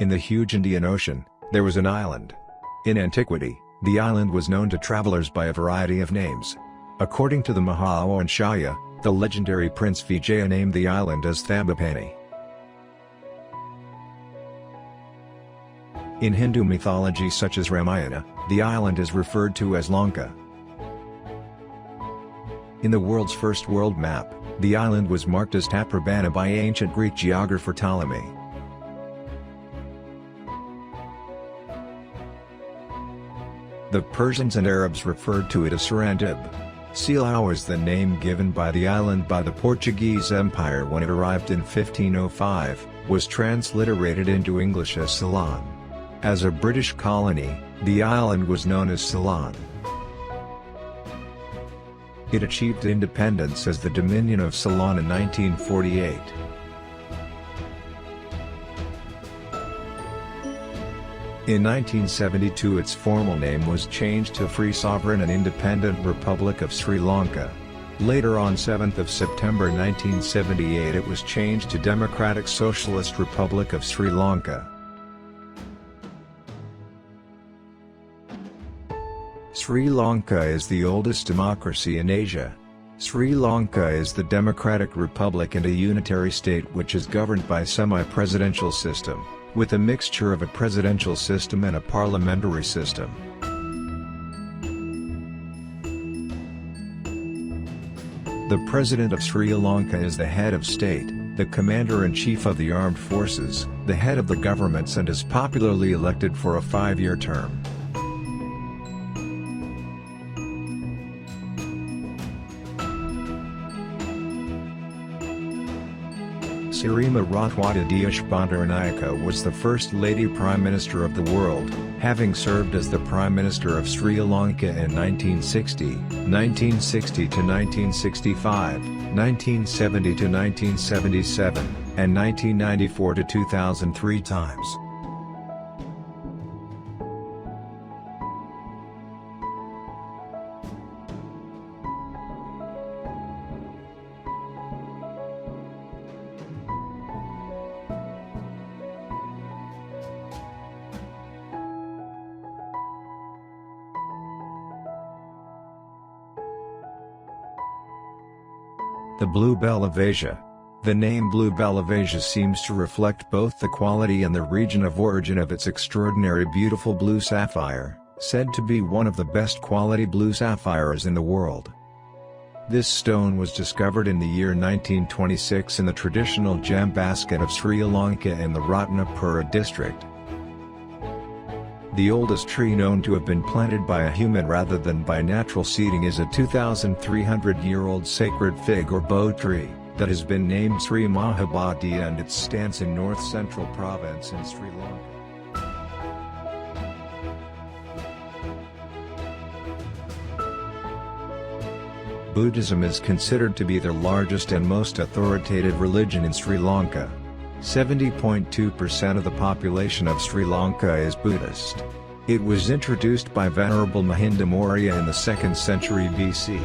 In the huge Indian Ocean, there was an island. In antiquity, the island was known to travelers by a variety of names. According to the Mahawanshaya, the legendary Prince Vijaya named the island as Thambapani. In Hindu mythology such as Ramayana, the island is referred to as Lanka. In the world's first world map, the island was marked as Taprobana by ancient Greek geographer Ptolemy. The Persians and Arabs referred to it as Sarandib. Silao is the name given by the island by the Portuguese Empire when it arrived in 1505, was transliterated into English as Ceylon. As a British colony, the island was known as Ceylon. It achieved independence as the Dominion of Ceylon in 1948. In 1972 its formal name was changed to Free Sovereign and Independent Republic of Sri Lanka. Later on 7th of September 1978 it was changed to Democratic Socialist Republic of Sri Lanka. Sri Lanka is the oldest democracy in Asia. Sri Lanka is the democratic republic and a unitary state which is governed by a semi-presidential system, with a mixture of a presidential system and a parliamentary system. The President of Sri Lanka is the head of state, the Commander-in-Chief of the Armed Forces, the head of the governments and is popularly elected for a 5-year term. Sirima Ratwada Bandaranaike was the first Lady Prime Minister of the world, having served as the Prime Minister of Sri Lanka in 1960, 1960 to 1965, 1970 to 1977, and 1994 to 2003 times. The Bluebell of Asia. The name Bluebell of Asia seems to reflect both the quality and the region of origin of its extraordinary beautiful blue sapphire, said to be one of the best quality blue sapphires in the world. This stone was discovered in the year 1926 in the traditional gem basket of Sri Lanka in the Ratnapura district. The oldest tree known to have been planted by a human rather than by natural seeding is a 2,300-year-old sacred fig or bo tree, that has been named Sri Mahabodhi and it stands in north-central province in Sri Lanka. Buddhism is considered to be the largest and most authoritative religion in Sri Lanka. 70.2% of the population of Sri Lanka is Buddhist. It was introduced by Venerable Mahinda Maurya in the 2nd century BC.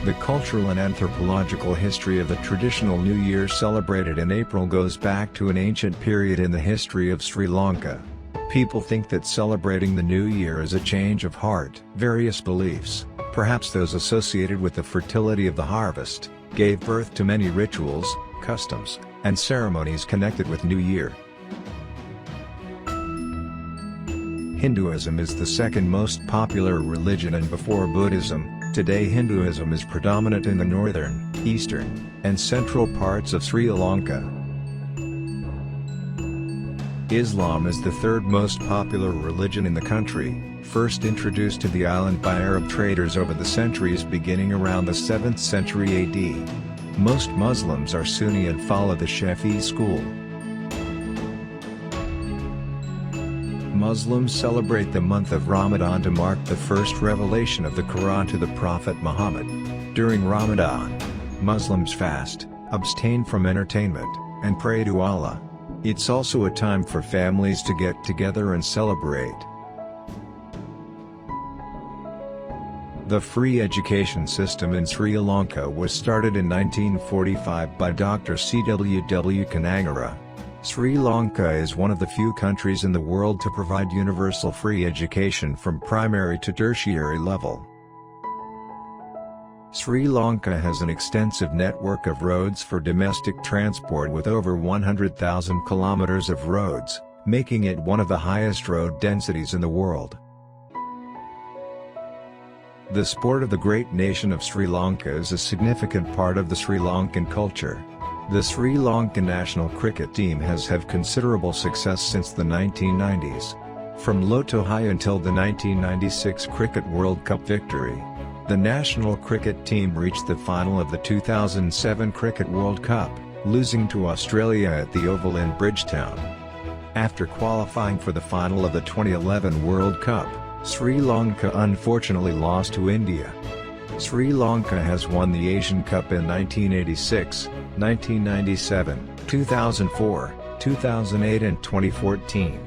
The cultural and anthropological history of the traditional New Year celebrated in April goes back to an ancient period in the history of Sri Lanka. People think that celebrating the New Year is a change of heart. Various beliefs, perhaps those associated with the fertility of the harvest, gave birth to many rituals, customs, and ceremonies connected with New Year. Hinduism is the second most popular religion and before Buddhism. Today Hinduism is predominant in the northern, eastern, and central parts of Sri Lanka. Islam is the third most popular religion in the country, first introduced to the island by Arab traders over the centuries beginning around the 7th century AD. Most Muslims are Sunni and follow the Shafi'i school. Muslims celebrate the month of Ramadan to mark the first revelation of the Quran to the Prophet Muhammad. During Ramadan, Muslims fast, abstain from entertainment, and pray to Allah. It's also a time for families to get together and celebrate. The free education system in Sri Lanka was started in 1945 by Dr. C.W.W. Kanangara. Sri Lanka is one of the few countries in the world to provide universal free education from primary to tertiary level. Sri Lanka has an extensive network of roads for domestic transport with over 100,000 kilometers of roads, making it one of the highest road densities in the world. The sport of the great nation of Sri Lanka is a significant part of the Sri Lankan culture. The Sri Lankan national cricket team has had considerable success since the 1990s. From low to high until the 1996 Cricket World Cup victory, the national cricket team reached the final of the 2007 Cricket World Cup, losing to Australia at the Oval in Bridgetown. After qualifying for the final of the 2011 World Cup, Sri Lanka unfortunately lost to India. Sri Lanka has won the Asian Cup in 1986, 1997, 2004, 2008 and 2014.